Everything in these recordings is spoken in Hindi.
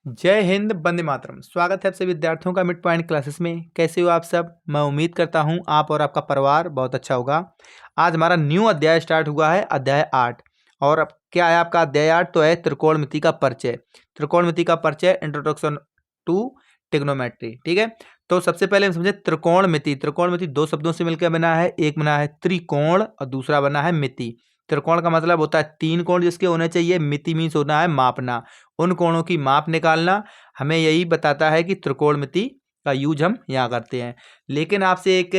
जय हिंद, वंदे मातरम। स्वागत है आप सभी विद्यार्थियों का मिड पॉइंट क्लासेस में। कैसे हो आप सब? मैं उम्मीद करता हूं आप और आपका परिवार बहुत अच्छा होगा। आज हमारा न्यू अध्याय स्टार्ट हुआ है, अध्याय 8। और अब क्या है आपका अध्याय 8? तो है त्रिकोणमिति का परिचय। त्रिकोणमिति का परिचय, इंट्रोडक्शन टू ट्रिग्नोमेट्री। ठीक है, तो सबसे पहले हम समझे त्रिकोणमिति। त्रिकोणमिति दो शब्दों से मिलकर बना है, एक बना है त्रिकोण और दूसरा बना है मिति। त्रिकोण का मतलब होता है तीन कोण जिसके होने चाहिए, मिति मीन्स होना है मापना, उन कोणों की माप निकालना। हमें यही बताता है कि त्रिकोणमिति का यूज हम यहाँ करते हैं। लेकिन आपसे एक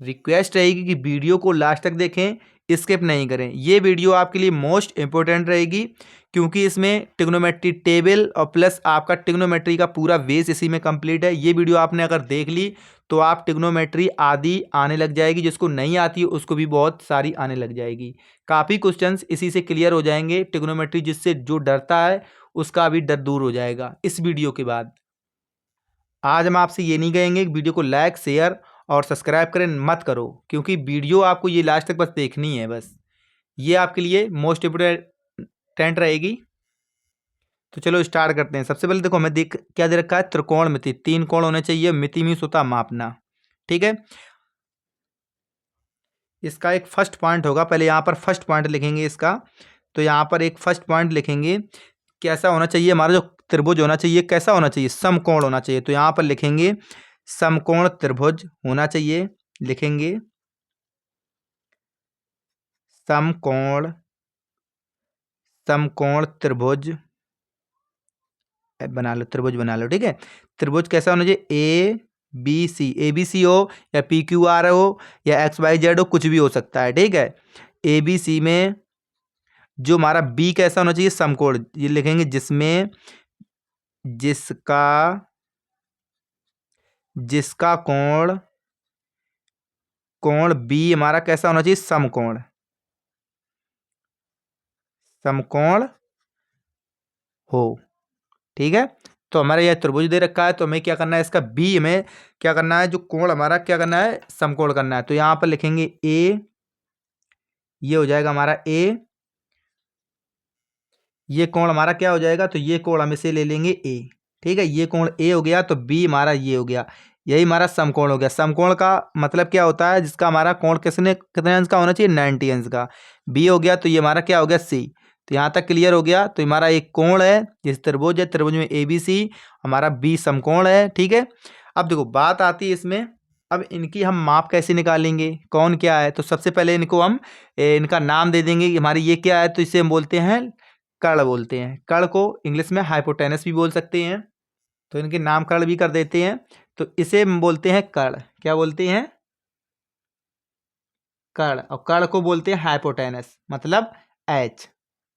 रिक्वेस्ट रहेगी कि वीडियो को लास्ट तक देखें, स्किप नहीं करें। ये वीडियो आपके लिए मोस्ट इंपॉर्टेंट रहेगी क्योंकि इसमें ट्रिग्नोमेट्री टेबल और प्लस आपका ट्रिग्नोमेट्री का पूरा बेस इसी में कंप्लीट है। ये वीडियो आपने अगर देख ली तो आप ट्रिग्नोमेट्री आदि आने लग जाएगी, जिसको नहीं आती है उसको भी बहुत सारी आने लग जाएगी। काफ़ी क्वेश्चंस इसी से क्लियर हो जाएंगे। ट्रिग्नोमेट्री जिससे जो डरता है उसका भी डर दूर हो जाएगा इस वीडियो के बाद। आज हम आपसे ये नहीं कहेंगे कि वीडियो को लाइक शेयर और सब्सक्राइब करें मत करो, क्योंकि वीडियो आपको ये लास्ट तक बस देखनी है। बस ये आपके लिए मोस्ट इम्पोर्टेंट रहेगी। तो चलो स्टार्ट करते हैं। सबसे पहले देखो, हमें देख क्या दे रखा है, त्रिकोणमिति। तीन कोण होने चाहिए, मिति मीन्स होता मापना। ठीक है, इसका एक फर्स्ट पॉइंट होगा। पहले यहाँ पर फर्स्ट पॉइंट लिखेंगे इसका। तो यहाँ पर एक फर्स्ट पॉइंट लिखेंगे, कैसा होना चाहिए हमारा जो त्रिभुज होना चाहिए, कैसा होना चाहिए, समकोण होना चाहिए। तो यहाँ पर लिखेंगे समकोण त्रिभुज होना चाहिए। लिखेंगे समकोण समकोण त्रिभुज बना लो, त्रिभुज बना लो। ठीक है, त्रिभुज कैसा होना चाहिए, ए बी सी हो या पी क्यू आर हो या एक्स वाई जेड हो, कुछ भी हो सकता है। ठीक है, ए बी सी में जो हमारा बी कैसा होना चाहिए, समकोण। ये लिखेंगे जिसमें जिसका जिसका कोण कोण बी हमारा कैसा होना चाहिए, समकोण। समकोण हो। ठीक है, तो हमारा यह त्रिभुज दे रखा है, तो हमें क्या करना है, इसका बी में क्या करना है, जो कोण हमारा क्या करना है, समकोण करना है। तो यहां पर लिखेंगे ए, ये हो जाएगा हमारा ए। ये कोण हमारा क्या हो जाएगा, तो ये कोण हम इसे ले लेंगे ए। ठीक है, ये कोण ए हो गया, तो बी हमारा ये हो गया, यही हमारा समकोण हो गया। समकोण का मतलब क्या होता है, जिसका हमारा कोण कितने अंश का होना चाहिए, 90 अंश का। बी हो गया, तो ये हमारा क्या हो गया, सी। तो यहाँ तक क्लियर हो गया। तो हमारा एक कोण है, जिस त्रिभुज है, त्रिभुज में ए बी सी, हमारा बी समकोण है। ठीक है, अब देखो बात आती है इसमें, अब इनकी हम माप कैसे निकालेंगे, कौन क्या है। तो सबसे पहले इनको हम इनका नाम दे देंगे कि हमारी ये क्या है, तो इसे हम बोलते हैं कर्ण बोलते हैं। कर्ण को इंग्लिश में हाइपोटेनस भी बोल सकते हैं, तो इनके नामकरण भी कर देते हैं। तो इसे हम बोलते हैं कर्ण। क्या बोलते हैं, कर्ण। और कर्ण को बोलते हैं हाइपोटेनस, मतलब एच।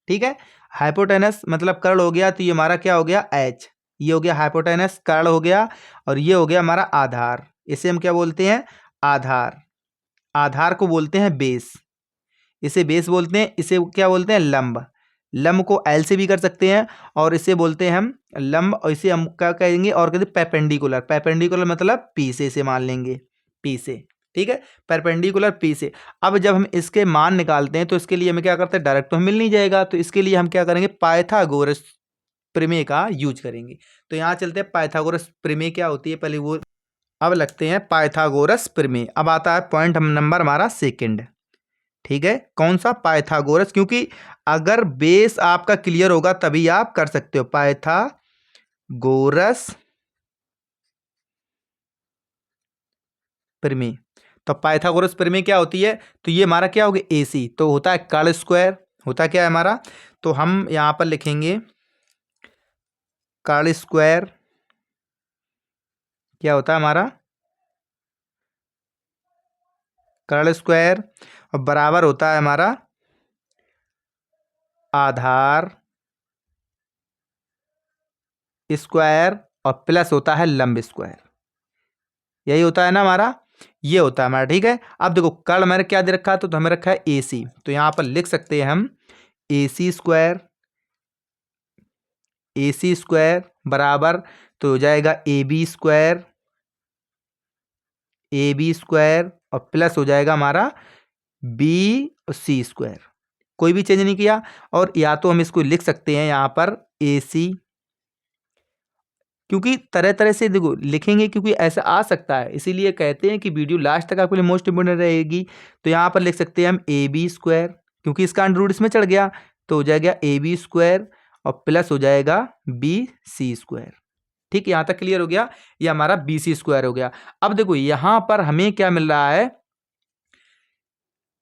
ठीक है, हाइपोटेनस मतलब कर्ण हो गया, तो ये हमारा क्या हो गया, एच। ये हो गया हाइपोटेनस, कर्ण हो गया। और ये हो गया हमारा आधार। इसे हम क्या बोलते हैं, आधार। आधार को बोलते हैं बेस, इसे बेस बोलते हैं। इसे क्या बोलते हैं, लंब। लंब को एल से भी कर सकते हैं, और इसे बोलते हैं हम लंब। और इसे हम क्या कहेंगे, और कहते हैं परपेंडिकुलर। परपेंडिकुलर मतलब पी से, इसे मान लेंगे पी से। ठीक है, परपेंडिकुलर पी से। अब जब हम इसके मान निकालते हैं तो इसके लिए हमें क्या करते हैं, डायरेक्ट तो हमें मिल नहीं जाएगा, तो इसके लिए हम क्या करेंगे, पाइथागोरस प्रमेय का यूज करेंगे। तो यहाँ चलते हैं, पाइथागोरस प्रमेय क्या होती है पहले वो अब लगते हैं पाइथागोरस प्रमेय। अब आता है पॉइंट हम नंबर हमारा सेकंड। ठीक है, कौन सा, पाइथागोरस। क्योंकि अगर बेस आपका क्लियर होगा तभी आप कर सकते हो। पाइथागोरस प्रमेय। तो पाइथागोरस प्रमेय क्या होती है, तो ये हमारा क्या हो गया, AC। तो होता है कर्ण स्क्वायर, होता क्या है हमारा, तो हम यहां पर लिखेंगे कर्ण स्क्वायर। क्या होता है हमारा, कर्ण स्क्वायर। और बराबर होता है हमारा आधार स्क्वायर, और प्लस होता है लंब स्क्वायर। यही होता है ना हमारा, ये होता है हमारा। ठीक है, अब देखो कर्ण मैंने क्या दे रखा है, तो हमें रखा है AC। तो यहां पर लिख सकते हैं हम AC स्क्वायर। AC स्क्वायर बराबर, तो हो जाएगा AB स्क्वायर। AB स्क्वायर और प्लस हो जाएगा हमारा BC स्क्वायर। कोई भी चेंज नहीं किया। और या तो हम इसको लिख सकते हैं यहाँ पर AC क्योंकि तरह तरह से देखो लिखेंगे, क्योंकि ऐसा आ सकता है, इसीलिए कहते हैं कि वीडियो लास्ट तक आपके लिए मोस्ट इंपोर्टेंट रहेगी। तो यहाँ पर लिख सकते हैं हम ए बी स्क्वायर, क्योंकि इसका अंडर रूट इसमें चढ़ गया तो हो जाएगा ए बी स्क्वायर और प्लस हो जाएगा बी सी स्क्वायर। ठीक, यहाँ तक क्लियर हो गया, ये हमारा बी सी स्क्वायर हो गया। अब देखो यहाँ पर हमें क्या मिल रहा है,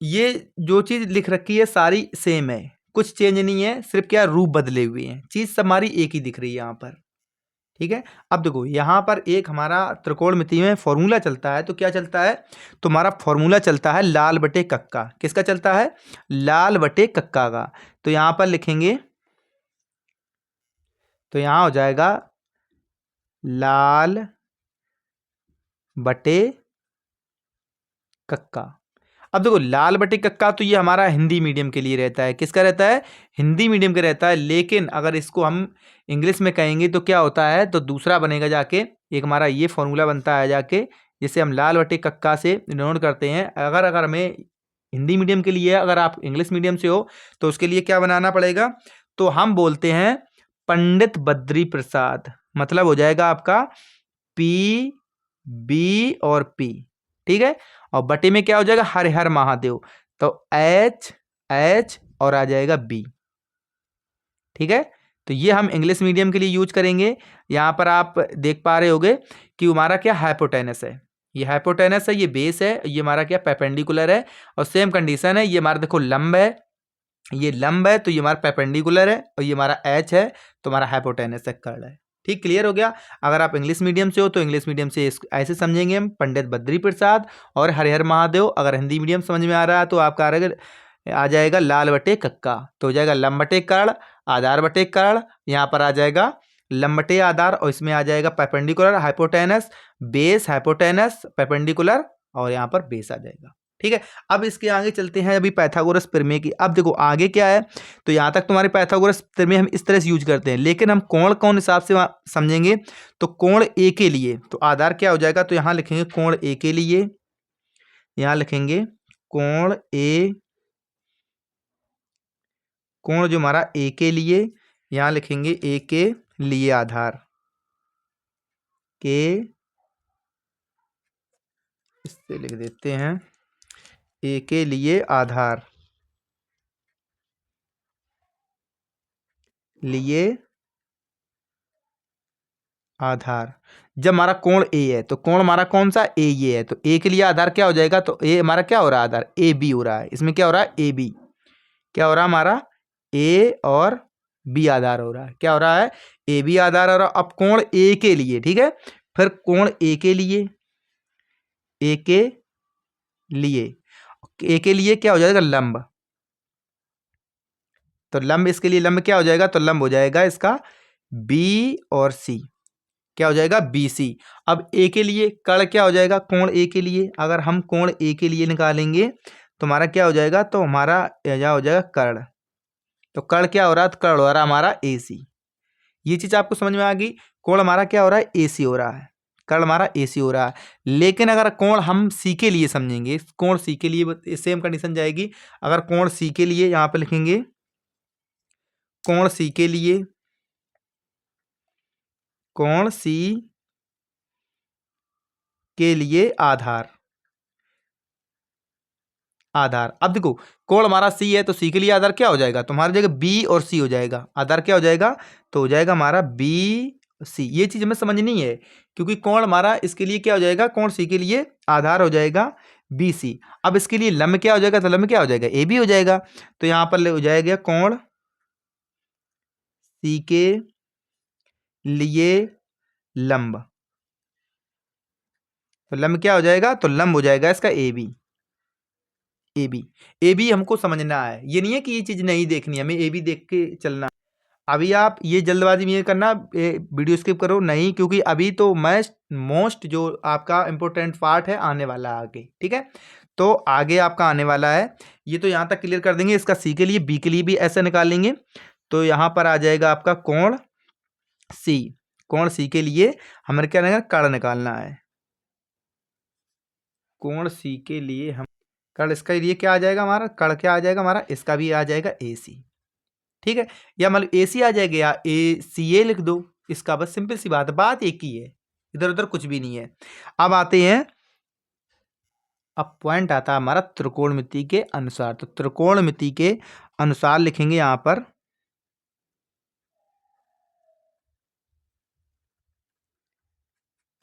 ये जो चीज लिख रखी है सारी सेम है, कुछ चेंज नहीं है, सिर्फ क्या रूप बदले हुए हैं, चीज सब हमारी एक ही दिख रही है यहाँ पर। ठीक है, अब देखो यहाँ पर एक हमारा त्रिकोणमिति में फॉर्मूला चलता है, तो क्या चलता है, तुम्हारा फॉर्मूला चलता है लाल बटे कक्का। किसका चलता है, लाल बटे कक्का का। तो यहाँ पर लिखेंगे, तो यहाँ हो जाएगा लाल बटे कक्का। अब देखो लाल बटे कक्का तो ये हमारा हिंदी मीडियम के लिए रहता है, किसका रहता है, हिंदी मीडियम का रहता है। लेकिन अगर इसको हम इंग्लिश में कहेंगे तो क्या होता है, तो दूसरा बनेगा जाके, एक हमारा ये फॉर्मूला बनता है जाके, जिसे हम लाल बटे कक्का से डिनोट करते हैं। अगर हमें हिंदी मीडियम के लिए, अगर आप इंग्लिश मीडियम से हो तो उसके लिए क्या बनाना पड़ेगा, तो हम बोलते हैं पंडित बद्री प्रसाद, मतलब हो जाएगा आपका पी बी और पी। ठीक है, और बटे में क्या हो जाएगा, हर हर महादेव, तो एच एच और आ जाएगा बी। ठीक है, तो ये हम इंग्लिश मीडियम के लिए यूज करेंगे। यहाँ पर आप देख पा रहे होगे कि हमारा क्या हाइपोटेनस है, ये हाइपोटेनस है, ये बेस है, ये हमारा क्या पेपेंडिकुलर है, और सेम कंडीशन है, ये हमारा देखो लंब है, ये लंब है, तो ये हमारा पेपेंडिकुलर है, और ये हमारा एच है, तो हमारा हाइपोटेनस है, कर्ल है। ठीक, क्लियर हो गया। अगर आप इंग्लिश मीडियम से हो तो इंग्लिश मीडियम से ऐसे समझेंगे हम, पंडित बद्री प्रसाद और हरिहर महादेव। अगर हिंदी मीडियम समझ में आ रहा है तो आपका आ जाएगा लाल बटे कक्का, तो हो जाएगा लंब बटे कर्ण, आधार बटे कर्ण, यहाँ पर आ जाएगा लंब बटे आधार, और इसमें आ जाएगा पेपेंडिकुलर हाइपोटेनस, बेस हाइपोटेनस पेपेंडिकुलर, और यहाँ पर बेस आ जाएगा। ठीक है, अब इसके आगे चलते हैं अभी पाइथागोरस प्रमेय की। अब देखो आगे क्या है, तो यहाँ तक तुम्हारे पाइथागोरस प्रमेय हम इस तरह से यूज करते हैं, लेकिन हम कोण कौन हिसाब से समझेंगे, तो कोण ए के लिए तो आधार क्या हो जाएगा, तो यहाँ लिखेंगे कोण ए के लिए, यहाँ लिखेंगे कोण ए, कोण जो हमारा ए के लिए, यहाँ लिखेंगे ए के लिए आधार के, इससे लिख देते हैं ए के लिए आधार लिए आधार। जब हमारा कोण ए है तो कोण हमारा कौन सा, ए ये है, तो ए के लिए आधार क्या हो जाएगा, तो ए हमारा क्या हो रहा है, आधार ए बी हो रहा है, इसमें क्या हो रहा है, ए बी, क्या हो रहा है हमारा ए और बी आधार हो रहा है, क्या हो रहा है, ए बी आधार हो रहा है। अब कोण ए के लिए, ठीक है, फिर कोण ए के लिए, ए के लिए, ए के लिए क्या हो जाएगा, लंब, तो लंब इसके लिए लंब क्या हो जाएगा, तो लंब हो जाएगा इसका बी और सी, क्या हो जाएगा बी सी। अब ए के लिए कर्ण क्या हो जाएगा, कोण ए के लिए, अगर हम कोण ए के लिए निकालेंगे तो हमारा क्या हो जाएगा, तो हमारा यह हो जाएगा कर्ण, तो कर्ण क्या हो रहा है, तो कर्ण हो रहा है हमारा ए सी। ये चीज आपको समझ में आ गई, कोण हमारा क्या हो रहा है, ए सी हो रहा है, कर्ण हमारा ए सी हो रहा है। लेकिन अगर कोण हम सी के लिए समझेंगे, कोण सी के लिए सेम कंडीशन जाएगी। अगर कोण सी के लिए यहाँ पे लिखेंगे कोण सी के लिए, कोण सी के लिए आधार, आधार। अब देखो कोण हमारा सी है तो सी के लिए आधार क्या हो जाएगा, तो हमारी जगह बी और सी हो जाएगा, आधार क्या हो जाएगा, तो हो जाएगा हमारा बी सी। ये चीज हमें समझनी है, क्योंकि कोण हमारा इसके लिए क्या हो जाएगा, कोण सी के लिए आधार हो जाएगा बी सी। अब इसके लिए लंब क्या हो जाएगा, तो लंब क्या हो जाएगा, ए बी हो जाएगा। तो यहाँ पर हो जाएगा कोण सी के लिए लंब, तो लंब क्या हो जाएगा, तो लंब हो जाएगा इसका A B, A B. A B हमको समझना है, ये नहीं है कि ये चीज नहीं देखनी है, हमें ए बी देख के चलना। अभी आप ये जल्दबाजी में ये करना, वीडियो स्किप करो नहीं, क्योंकि अभी तो मोस्ट जो आपका इंपॉर्टेंट पार्ट है आने वाला है आगे। ठीक है, तो आगे आपका आने वाला है, ये तो यहाँ तक क्लियर कर देंगे। इसका सी के लिए बी के लिए भी ऐसे निकालेंगे, तो यहाँ पर आ जाएगा आपका कोण सी, कोण सी के लिए हमें क्या निकालना, कर्ण निकालना है। कोण सी के लिए हम कर्ण, इसका लिए क्या आ जाएगा हमारा, कर्ण क्या आ जाएगा हमारा, इसका भी आ जाएगा ए सी। ठीक है, या मतलब ए सी आ जाएगा, या ए सी ए लिख दो, इसका बस सिंपल सी बात है, बात एक ही है, इधर उधर कुछ भी नहीं है। अब आते हैं, अब पॉइंट आता है हमारा त्रिकोणमिति के अनुसार। तो त्रिकोणमिति के अनुसार लिखेंगे यहां पर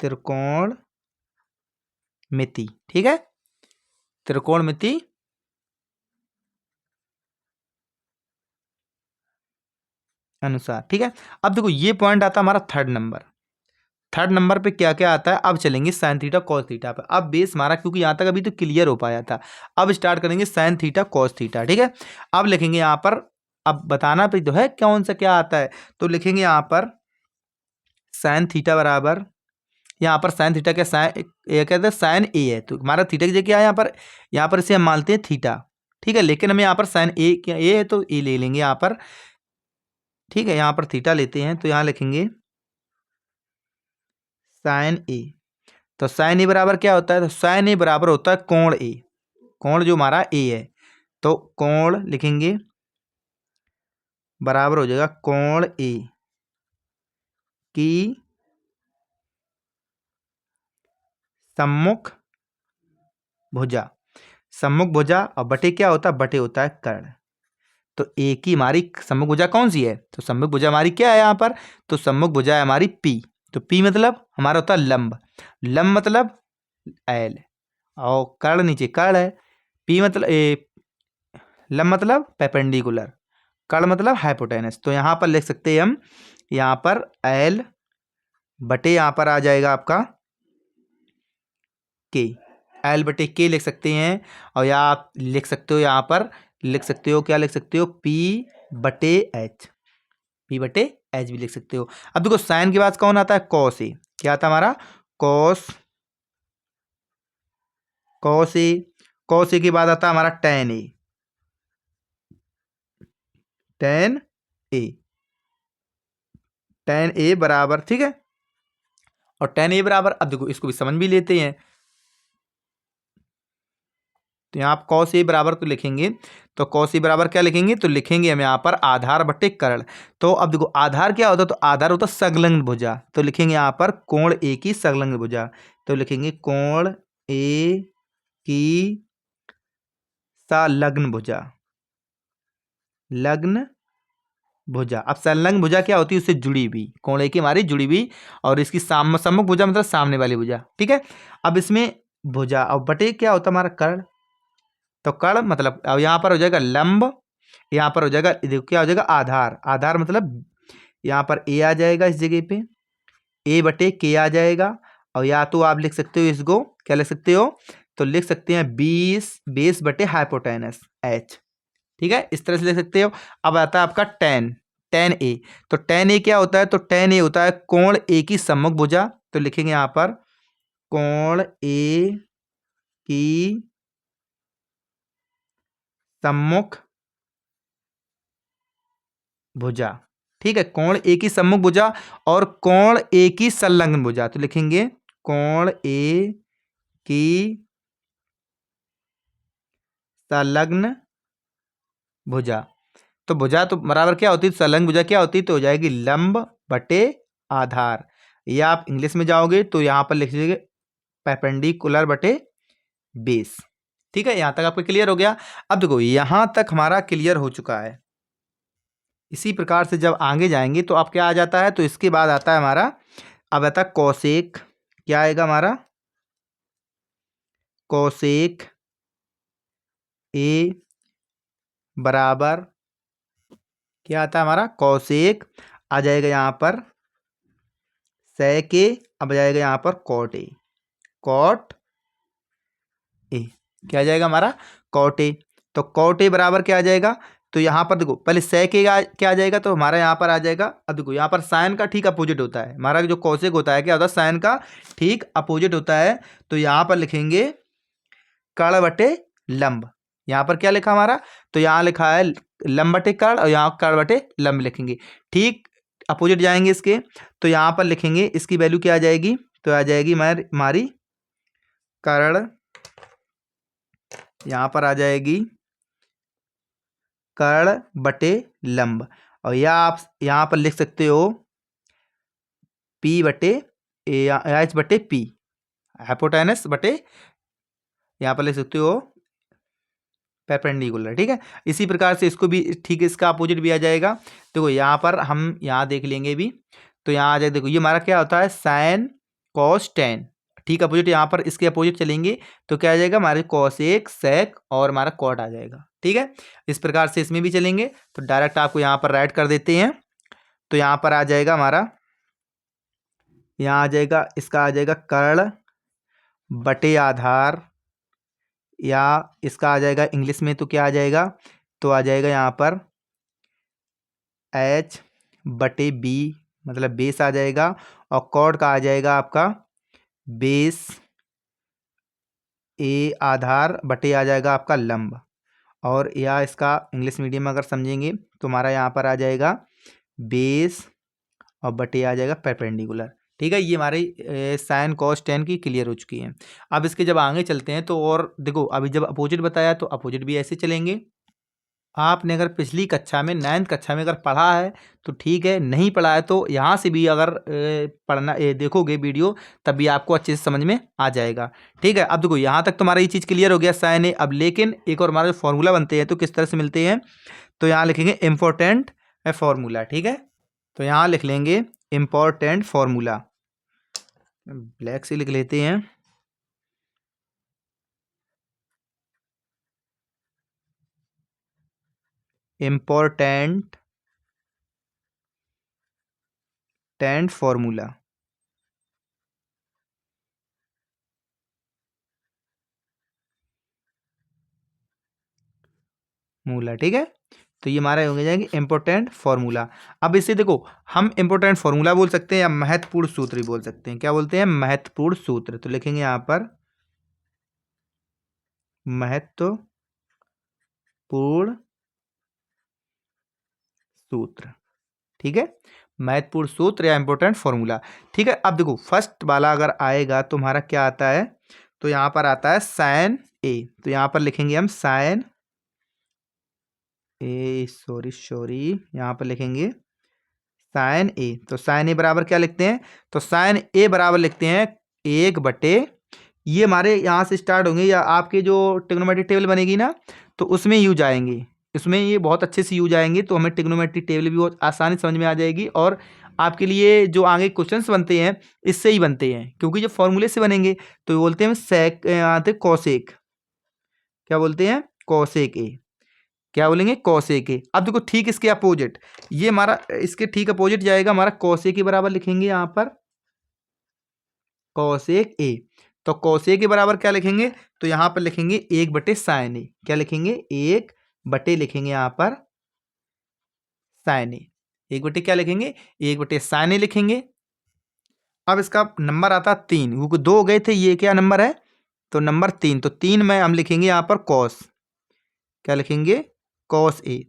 त्रिकोणमिति, ठीक है, त्रिकोणमिति अनुसार, ठीक है। अब देखो ये पॉइंट आता है हमारा थर्ड नंबर। थर्ड नंबर पे क्या क्या आता है, अब चलेंगे साइन थीटा कॉस थीटा पे। अब बेस हमारा क्योंकि यहाँ तक अभी तो क्लियर हो पाया था, अब स्टार्ट करेंगे साइन थीटा कॉस थीटा, ठीक है। अब लिखेंगे यहाँ पर, अब बताना भी तो है कौन सा क्या आता है, तो लिखेंगे यहाँ पर साइन थीटा बराबर, यहाँ पर साइन थीटा क्या, साइन ये कहते हैं साइन ए है, तो हमारा थीटा की जगह क्या है यहाँ पर इसे हम मानते हैं थीटा, ठीक है। लेकिन हमें यहाँ पर साइन ए क्या ए है तो ए ले लेंगे यहाँ पर, ठीक है। यहाँ पर थीटा लेते हैं तो यहाँ लिखेंगे साइन ए। तो साइन ए बराबर क्या होता है, तो साइन ए बराबर होता है कोण ए, कोण जो हमारा ए है, तो कोण लिखेंगे बराबर हो जाएगा कोण ए की सम्मुख भुजा। सम्मुख भुजा और बटे क्या होता है, बटे होता है कर्ण। तो ए की हमारी सम्मुख भुजा कौन सी है, तो सम्मुख भुजा हमारी क्या है यहाँ पर, तो सम्मुख भुजा है हमारी पी। तो पी मतलब हमारा होता है लंब, लंब मतलब एल, और कर्ण नीचे कर्ण है। पी मतलब लंब मतलब पेपेंडिकुलर, कर्ण मतलब हाइपोटेनस। तो यहाँ पर लिख सकते हैं हम, यहाँ पर एल बटे यहाँ पर आ जाएगा आपका के, एल बटे के लिख सकते हैं। और या आप लिख सकते हो यहाँ पर, लिख सकते हो क्या लिख सकते हो, पी बटे एच, पी बटे एच भी लिख सकते हो। अब देखो साइन के बाद कौन आता है, कॉस ए, क्या आता है हमारा cos, cos A, cos A के बाद आता है हमारा टेन ए, टेन ए, टेन ए बराबर, ठीक है। और टेन ए बराबर, अब देखो इसको भी समझ भी लेते हैं, तो यहाँ आप कॉस ए बराबर तो लिखेंगे, तो कॉस ए बराबर क्या लिखेंगे, तो लिखेंगे हम यहाँ पर आधार बटे कर्ण। तो अब देखो आधार क्या होता है, तो आधार होता है संलग्न भुजा, तो लिखेंगे यहाँ पर कोण ए की संलग्न भुजा। तो लिखेंगे कोण ए की संलग्न भुजा, लग्न भुजा। अब संलग्न भुजा क्या होती है, उससे जुड़ी हुई, कोण ए की हमारी जुड़ी हुई, और इसकी सम्मुख भुजा मतलब सामने वाली भुजा, ठीक है। अब इसमें भुजा और बटे क्या होता है हमारा कर्ण, तो कर्ण मतलब अब यहाँ पर हो जाएगा लंब, यहाँ पर हो जाएगा देखो क्या हो जाएगा आधार, आधार मतलब यहाँ पर ए आ जाएगा इस जगह पे, ए बटे के आ जाएगा। और या तो आप लिख सकते हो इसको क्या लिख सकते हो, तो लिख सकते हैं 20 बेस बटे हाइपोटेनस एच, ठीक है, इस तरह से लिख सकते हो। अब आता है आपका टेन, टेन ए, तो टेन ए क्या होता है, तो टेन ए होता है कोण ए की सम्मुख भुजा। तो लिखेंगे यहाँ पर कोण ए की सम्मुख भुजा, ठीक है, कोण ए की सम्मुख भुजा और कोण ए की संलग्न भुजा। तो लिखेंगे कोण ए की संलग्न भुजा। तो भुजा तो बराबर क्या होती है, संलग्न भुजा क्या होती है, तो हो जाएगी लंब बटे आधार। या आप इंग्लिश में जाओगे तो यहाँ पर लिख लीजिए परपेंडिकुलर बटे बेस, ठीक है। यहाँ तक आपको क्लियर हो गया। अब देखो यहाँ तक हमारा क्लियर हो चुका है। इसी प्रकार से जब आगे जाएंगे तो अब क्या आ जाता है, तो इसके बाद आता है हमारा, अब आता है कोसेक, क्या आएगा हमारा कोसेक ए बराबर क्या आता है हमारा कोसेक, आ जाएगा यहाँ पर सेक ए, अब आ जाएगा यहाँ पर कॉट ए, कॉट ए क्या आ जाएगा हमारा कॉट ए। तो कॉट ए बराबर क्या आ जाएगा, तो यहाँ पर देखो पहले सेक ए क्या आ जाएगा, तो हमारा यहाँ पर आ जाएगा, अब देखो यहाँ पर साइन का ठीक अपोजिट होता है, हमारा जो कोसेक होता है क्या होता है, साइन का ठीक अपोजिट होता है। तो यहाँ पर लिखेंगे कर्ण बटे लंब, यहाँ पर क्या लिखा हमारा, तो यहाँ लिखा है लंब बटे कर्ण, और यहाँ कर्ण बटे लंब लिखेंगे, ठीक अपोजिट जाएंगे इसके। तो यहाँ पर लिखेंगे इसकी वैल्यू क्या आ जाएगी, तो आ जाएगी हमारी कर्ण, यहाँ पर आ जाएगी कर्ण बटे लंब। और या आप यहाँ पर लिख सकते हो पी बटे एच बटे पी, हाइपोटेनस बटे, यहाँ पर लिख सकते हो परपेंडिकुलर। ठीक है, इसी प्रकार से इसको भी ठीक है, इसका अपोजिट भी आ जाएगा। देखो यहाँ पर हम यहाँ देख लेंगे भी, तो यहाँ आ जाए, देखो ये हमारा क्या होता है साइन कॉस टेन। ठीक, अपोजिट यहाँ पर इसके अपोजिट चलेंगे तो क्या आ जाएगा हमारे कॉस एक सेक और हमारा कॉट आ जाएगा। ठीक है, इस प्रकार से इसमें भी चलेंगे तो डायरेक्ट आपको यहाँ पर राइट कर देते हैं। तो यहाँ पर आ जाएगा हमारा, यहाँ आ जाएगा इसका आ जाएगा कर्ण बटे आधार, या इसका आ जाएगा इंग्लिश में तो क्या आ जाएगा, तो आ जाएगा यहाँ पर एच बटे बी, मतलब बेस आ जाएगा, और कॉड का आ जाएगा आपका बेस ए आधार बटे आ जाएगा आपका लंब, और या इसका इंग्लिश मीडियम अगर समझेंगे तो हमारा यहाँ पर आ जाएगा बेस और बटे आ जाएगा परपेंडिकुलर। ठीक है, ये हमारी साइन कॉस टेन की क्लियर हो चुकी है। अब इसके जब आगे चलते हैं तो, और देखो अभी जब अपोजिट बताया तो अपोजिट भी ऐसे चलेंगे। आपने अगर पिछली कक्षा में 9th कक्षा में अगर पढ़ा है तो ठीक है, नहीं पढ़ा है तो यहाँ से भी अगर पढ़ना देखोगे वीडियो तब भी आपको अच्छे से समझ में आ जाएगा। ठीक है, अब देखो यहाँ तक तुम्हारा ये चीज़ क्लियर हो गया साइन ए। अब लेकिन एक और हमारा जो फॉर्मूला बनते हैं तो किस तरह से मिलते हैं, तो यहाँ लिखेंगे इम्पोर्टेंट फॉर्मूला। ठीक है, तो यहाँ लिख लेंगे इम्पोर्टेंट फॉर्मूला, ब्लैक से लिख लेते हैं, इम्पोर्टेंट फॉर्मूला। ठीक है, तो ये हमारा हो जाएंगे इम्पोर्टेंट फॉर्मूला। अब इसे देखो हम इम्पोर्टेंट फॉर्मूला बोल सकते हैं या महत्वपूर्ण सूत्र भी बोल सकते हैं। क्या बोलते हैं, महत्वपूर्ण सूत्र। तो लिखेंगे यहाँ पर महत्वपूर्ण सूत्र। ठीक है, महत्वपूर्ण सूत्र या इंपॉर्टेंट फॉर्मूला। ठीक है, अब देखो फर्स्ट वाला अगर आएगा तो हमारा क्या आता है, तो यहाँ पर आता है साइन ए। तो यहाँ पर लिखेंगे हम साइन ए, सॉरी यहाँ पर लिखेंगे साइन ए। तो साइन ए बराबर क्या लिखते हैं, तो साइन ए बराबर लिखते हैं 1/, ये हमारे यहाँ से स्टार्ट होंगे या आपके जो ट्रिग्नोमेट्रिक टेबल बनेगी ना तो उसमें यूज आएंगे, इसमें ये बहुत अच्छे से यूज आएंगे, तो हमें ट्रिग्नोमेट्रिक टेबल भी बहुत आसानी समझ में आ जाएगी। और आपके लिए जो आगे क्वेश्चंस बनते हैं इससे ही बनते हैं, क्योंकि जब फॉर्मूले से बनेंगे तो बोलते हैं सेक आते कॉसेक, क्या बोलते हैं कॉसेक ए, क्या बोलेंगे कॉसेक ए। अब देखो ठीक इसके अपोजिट, ये हमारा इसके ठीक अपोजिट जाएगा हमारा कॉसेक के बराबर लिखेंगे यहाँ पर कॉसेक ए। तो कॉसेक के बराबर क्या लिखेंगे, तो यहाँ पर लिखेंगे 1/साइन ए। क्या लिखेंगे 1/, लिखेंगे यहाँ पर साइन ए, 1/, क्या लिखेंगे 1/साइन ए लिखेंगे। अब इसका नंबर आता 3, क्योंकि 2 हो गए थे, ये क्या नंबर है, तो नंबर 3। तो 3 में हम लिखेंगे यहाँ पर कॉस, क्या लिखेंगे कॉस ए।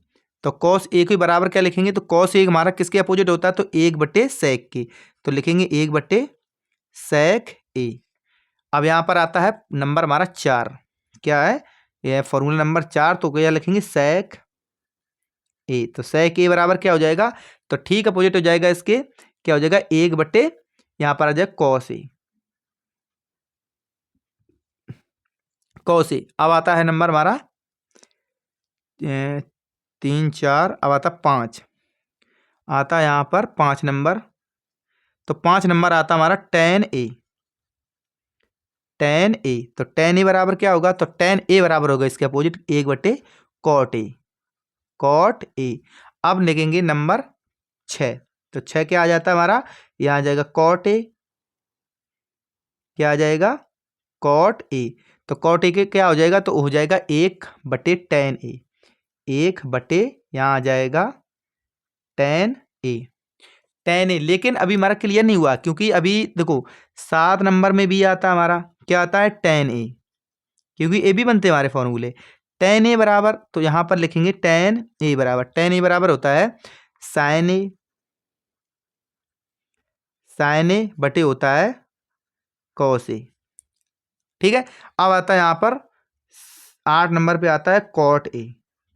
तो कॉस ए के बराबर क्या लिखेंगे, तो कॉस ए हमारा किसके अपोजिट होता है, तो 1/सेक के। तो लिखेंगे 1/सेक ए। अब यहाँ पर आता है नंबर हमारा 4, क्या है यह फॉर्मूला नंबर 4, तो क्या लिखेंगे सेक ए। तो सेक ए बराबर क्या हो जाएगा, तो ठीक अपोजिट हो जाएगा इसके, क्या हो जाएगा 1/, यहाँ पर आ जाएगा कॉस ए, कॉस ए। अब आता है नंबर हमारा 3 4, अब आता 5, आता है यहाँ पर 5 नंबर। तो 5 नंबर आता हमारा tan ए, tan ए। तो tan ए बराबर क्या होगा, तो tan ए बराबर होगा इसके अपोजिट 1/cot ए, cot ए। अब लिखेंगे नंबर 6, तो 6 क्या आ जाता है हमारा, यहाँ आ जाएगा cot ए, क्या आ जाएगा cot ए। तो cot ए के क्या हो जाएगा, तो हो जाएगा 1/tan ए, 1/, यहाँ आ जाएगा tan ए, tan ए। लेकिन अभी हमारा क्लियर नहीं हुआ, क्योंकि अभी देखो 7 नंबर में भी आता है हमारा, क्या आता है tan ए, क्योंकि ए भी बनते हैं हमारे फॉर्मूले। tan ए बराबर, तो यहाँ पर लिखेंगे tan ए बराबर, tan ए बराबर होता है साइन ए, साइन ए बटे होता है कॉस ए। ठीक है, अब आता है यहाँ पर 8 नंबर पे आता है कॉट ए,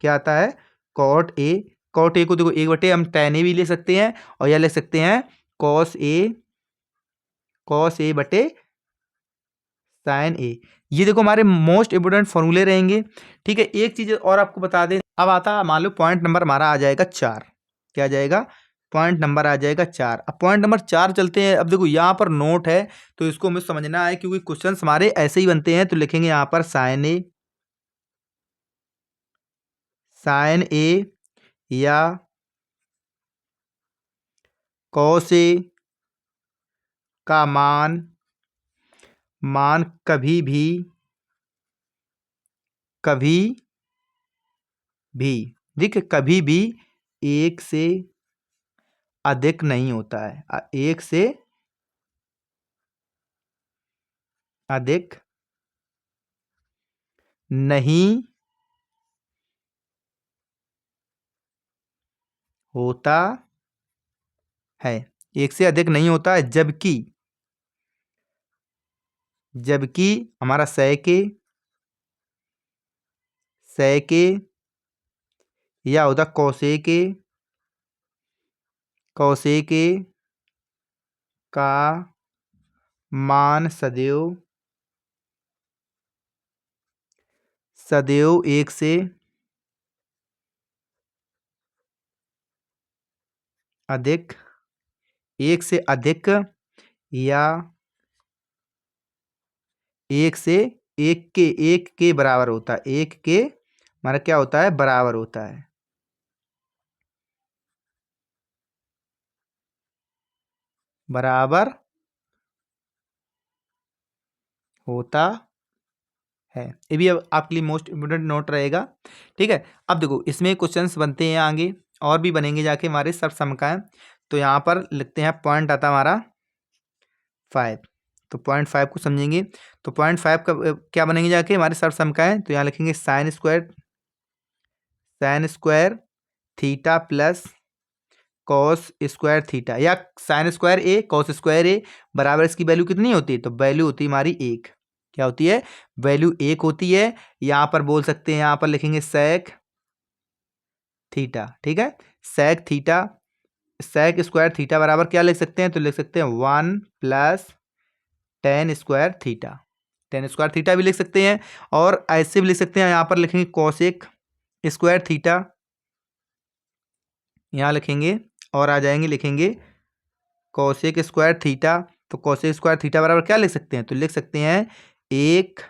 क्या आता है कॉट ए। कॉट ए को देखो 1/, हम tan ए भी ले सकते हैं और यह ले सकते हैं कॉस ए कॉस ए बटे साइन ए। ये देखो हमारे मोस्ट इंपोर्टेंट फॉर्मूले रहेंगे। ठीक है, एक चीज और आपको बता दें, अब आता है मान लो पॉइंट नंबर हमारा आ जाएगा 4। क्या आ जाएगा? पॉइंट नंबर आ जाएगा 4। अब पॉइंट नंबर 4 चलते हैं। अब देखो यहाँ पर नोट है तो इसको हमें समझना है, क्योंकि क्वेश्चन हमारे ऐसे ही बनते हैं। तो लिखेंगे यहाँ पर साइन ए, साइन ए या कॉस ए का मान कभी भी देखिए कभी भी एक से अधिक नहीं होता है। एक से अधिक नहीं होता है। एक से अधिक नहीं होता है, जबकि हमारा सै के या होता कौशे के का मान सदैव एक से अधिक या एक के बराबर होता है। एक के हमारा क्या होता है? बराबर होता है। बराबर होता है। ये भी अब आपके लिए मोस्ट इम्पोर्टेंट नोट रहेगा। ठीक है, अब देखो इसमें क्वेश्चंस बनते हैं आगे, और भी बनेंगे जाके हमारे सब समकाएं। तो यहाँ पर लिखते हैं, पॉइंट आता हमारा 5। तो पॉइंट 5 को समझेंगे। तो पॉइंट 5 का क्या बनेंगे जाके हमारे सब समकाएं। तो यहाँ लिखेंगे sine square theta plus cos square theta, या साइन स्क्वायर ए कॉस स्क्वायर ए बराबर इसकी वैल्यू कितनी होती है? तो वैल्यू होती है हमारी 1। क्या होती है? वैल्यू 1 होती है। यहाँ पर बोल सकते हैं, यहाँ पर लिखेंगे सेक थीटा। ठीक है, sec theta, sec square theta बराबर क्या लिख सकते हैं? तो लिख सकते हैं 1 plus ten square theta. Ten square theta भी लिख सकते हैं, और ऐसे भी लिख सकते हैं। यहाँ पर लिखेंगे कॉसेक स्क्वायर थीटा, यहाँ लिखेंगे, और आ जाएंगे लिखेंगे कॉसेक स्क्वायर थीटा। तो कॉसेक स्क्वायर थीटा बराबर क्या लिख सकते हैं? तो लिख सकते हैं 1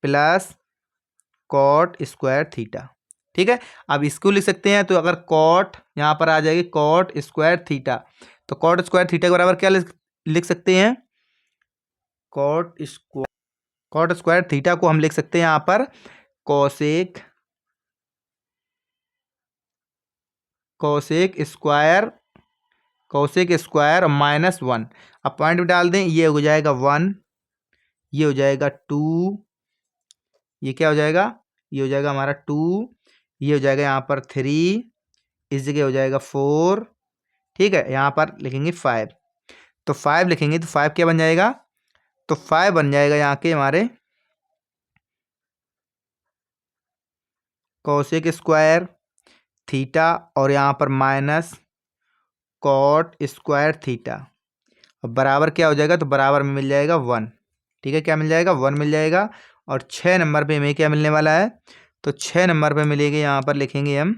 प्लस कॉट स्क्वायर थीटा। ठीक है, अब इसको लिख सकते हैं। तो अगर कॉट यहाँ पर आ जाएगी कॉट स्क्वायर थीटा, तो कॉट स्क्वायर थीटा के बराबर क्या लिख सकते हैं? कॉट स्क्वायर थीटा को हम लिख सकते हैं यहाँ पर कॉसेक स्क्वायर -1। अब पॉइंट भी डाल दें, ये हो जाएगा 1, ये हो जाएगा 2, ये क्या हो जाएगा? ये हो जाएगा हमारा 2, ये हो जाएगा यहाँ पर 3, इस जगह हो जाएगा 4। ठीक है, यहाँ पर लिखेंगे 5। तो 5 लिखेंगे तो 5 क्या बन जाएगा? तो 5 बन जाएगा यहाँ के हमारे कॉसेक स्क्वायर थीटा, और यहाँ पर माइनस कॉट स्क्वायर थीटा। अब बराबर क्या हो जाएगा? तो बराबर में मिल जाएगा 1। ठीक है, क्या मिल जाएगा? 1 मिल जाएगा। और 6 नंबर पे हमें क्या मिलने वाला है? तो 6 नंबर पे मिलेगा, यहाँ पर लिखेंगे हम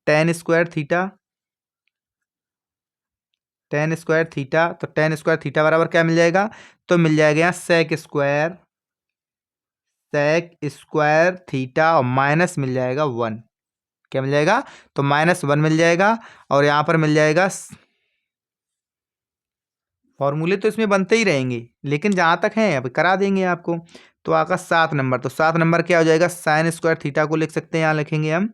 टेन स्क्वायर थीटा। तो टेन स्क्वायर थीटा बराबर क्या मिल जाएगा? तो मिल जाएगा यहाँ सेक स्क्वायर थीटा, और माइनस मिल जाएगा 1। क्या मिल जाएगा? तो -1 मिल जाएगा। और यहाँ पर मिल जाएगा, फॉर्मूले तो इसमें बनते ही रहेंगे, लेकिन जहाँ तक हैं अभी करा देंगे आपको। तो आका 7 नंबर, तो 7 नंबर क्या हो जाएगा? साइन स्क्वायर थीटा को लिख सकते हैं, यहाँ लिखेंगे हम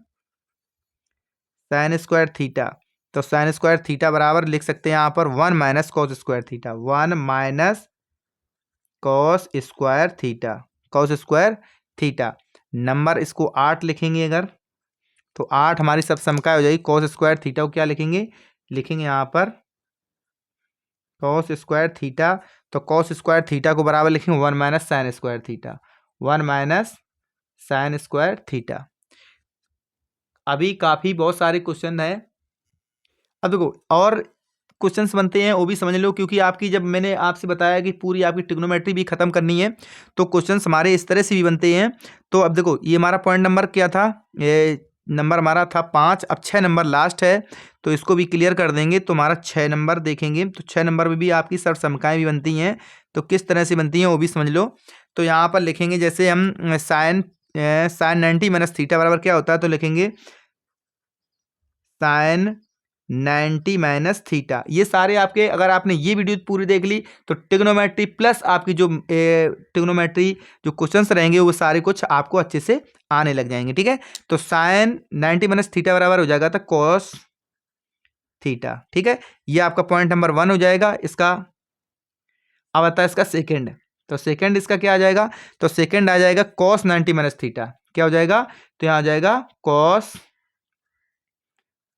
साइन स्क्वायर थीटा। तो साइन स्क्वायर थीटा बराबर लिख सकते हैं यहाँ पर 1 minus cos square theta, 1 minus cos square theta. Number इसको 8 लिखेंगे अगर, तो 8 हमारी सब समकाय हो जाएगी। कॉस स्क्वायर थीटा को क्या लिखेंगे? लिखेंगे यहाँ पर कॉस स्क्वायर थीटा। तो कॉस स्क्वायर थीटा को बराबर लिखेंगे 1 minus sine square theta, 1 minus sine square theta. अभी काफ़ी बहुत सारे क्वेश्चन हैं। अब देखो और क्वेश्चंस बनते हैं वो भी समझ लो, क्योंकि आपकी जब मैंने आपसे बताया कि पूरी आपकी ट्रिग्नोमेट्री भी खत्म करनी है तो क्वेश्चंस हमारे इस तरह से भी बनते हैं। तो अब देखो ये हमारा पॉइंट नंबर क्या था, ये नंबर हमारा था 5, अब 6 नंबर लास्ट है तो इसको भी क्लियर कर देंगे। तो हमारा 6 नंबर देखेंगे तो 6 नंबर में भी आपकी सर्वसमकाएं भी बनती हैं, तो किस तरह से बनती हैं वो भी समझ लो। तो यहाँ पर लिखेंगे जैसे हम साइन 90 माइनस थीटा बराबर क्या होता है, तो लिखेंगे साइन 90 माइनस थीटा। ये सारे आपके, अगर आपने ये वीडियो पूरी देख ली तो ट्रिग्नोमेट्री प्लस आपकी जो ट्रिग्नोमेट्री जो क्वेश्चंस रहेंगे वो सारे कुछ आपको अच्छे से आने लग जाएंगे। ठीक है, तो साइन 90 माइनस थीटा बराबर हो जाएगा तो कॉस थीटा। ठीक है, ये आपका पॉइंट नंबर 1 हो जाएगा इसका। अब आता है इसका सेकेंड, तो सेकेंड इसका क्या आ जाएगा, तो सेकेंड आ जाएगा कॉस 90 माइनस थीटा। क्या हो जाएगा, तो यहाँ आ जाएगा कॉस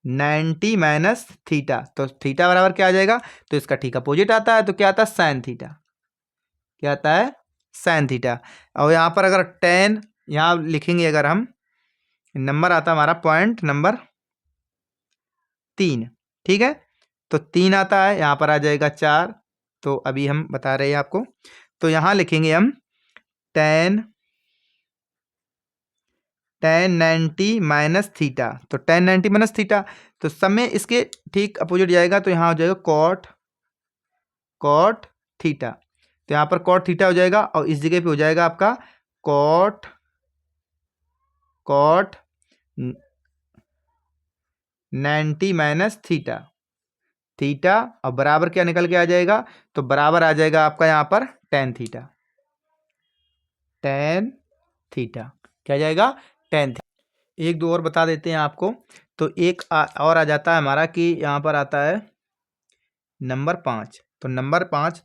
90 माइनस थीटा। तो थीटा बराबर क्या आ जाएगा, तो इसका ठीक अपोजिट आता है, तो क्या आता है साइन थीटा। क्या आता है, साइन थीटा। और यहाँ पर अगर टेन यहाँ लिखेंगे, अगर हम नंबर आता है हमारा पॉइंट नंबर 3। ठीक है, तो 3 आता है, यहाँ पर आ जाएगा 4। तो अभी हम बता रहे हैं आपको, तो यहाँ लिखेंगे हम टेन 90 माइनस थीटा। तो 90 माइनस थीटा, तो सब में इसके ठीक अपोजिट जाएगा, तो यहाँ हो जाएगा कॉट थीटा। तो यहाँ पर कॉट थीटा हो जाएगा और इस जगह पे हो जाएगा आपका कॉट 90 माइनस थीटा और बराबर क्या निकल के आ जाएगा, तो बराबर आ जाएगा आपका यहाँ पर टेन थीटा। क्या आ जाएगा, टेन थीटा। एक दो और बता देते हैं आपको, तो एक और आ जाता है हमारा कि यहाँ पर आता है नंबर 5। तो नंबर 5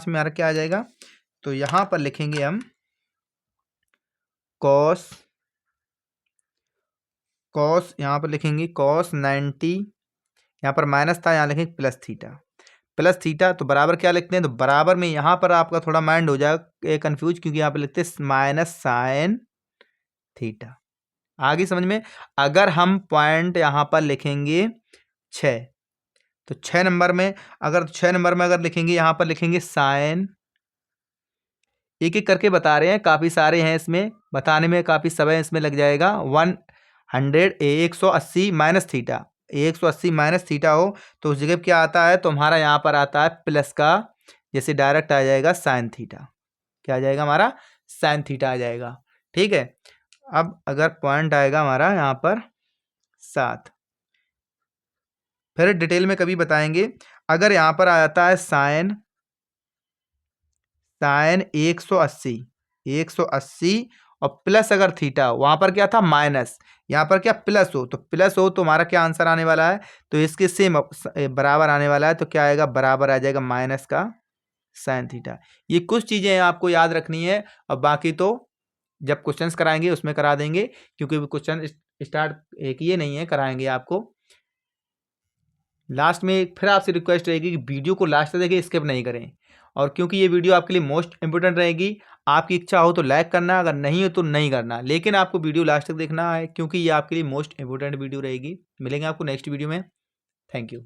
में हमारा क्या आ जाएगा, तो यहाँ पर लिखेंगे हम कॉस यहाँ पर लिखेंगे कॉस 90, यहाँ पर माइनस था, यहाँ लिखेंगे प्लस थीटा। तो बराबर क्या लिखते हैं, तो बराबर में यहाँ पर आपका थोड़ा माइंड हो जाएगा कंफ्यूज, क्योंकि यहाँ पर लिखते हैं माइनस साइन थीटा। आगे समझ में। अगर हम पॉइंट यहाँ पर लिखेंगे 6, तो 6 नंबर में अगर लिखेंगे, यहाँ पर लिखेंगे साइन, एक एक करके बता रहे हैं, काफ़ी सारे हैं इसमें, बताने में काफ़ी समय इसमें लग जाएगा। 180 माइनस थीटा, 180 माइनस थीटा हो तो उस जगह क्या आता है, तो हमारा यहाँ पर आता है प्लस का, जैसे डायरेक्ट आ जाएगा साइन थीटा। क्या आ जाएगा, हमारा साइन थीटा आ जाएगा। ठीक है, अब अगर पॉइंट आएगा हमारा यहाँ पर 7, फिर डिटेल में कभी बताएंगे। अगर यहाँ पर आ जाता है साइन 180 और प्लस अगर थीटा, वहाँ पर क्या था माइनस, यहाँ पर क्या प्लस हो, तो प्लस हो तो हमारा क्या आंसर आने वाला है, तो इसके सेम बराबर आने वाला है। तो क्या आएगा, बराबर आ जाएगा माइनस का साइन थीटा। ये कुछ चीज़ें आपको याद रखनी है, और बाकी तो जब क्वेश्चंस कराएंगे उसमें करा देंगे, क्योंकि क्वेश्चन स्टार्ट एक ये नहीं है, कराएंगे आपको लास्ट में। फिर आपसे रिक्वेस्ट रहेगी कि वीडियो को लास्ट तक देखें, स्किप नहीं करें। और क्योंकि ये वीडियो आपके लिए मोस्ट इंपोर्टेंट रहेगी, आपकी इच्छा हो तो लाइक करना, अगर नहीं हो तो नहीं करना, लेकिन आपको वीडियो लास्ट तक देखना है, क्योंकि ये आपके लिए मोस्ट इंपोर्टेंट वीडियो रहेगी। मिलेंगे आपको नेक्स्ट वीडियो में। Thank you.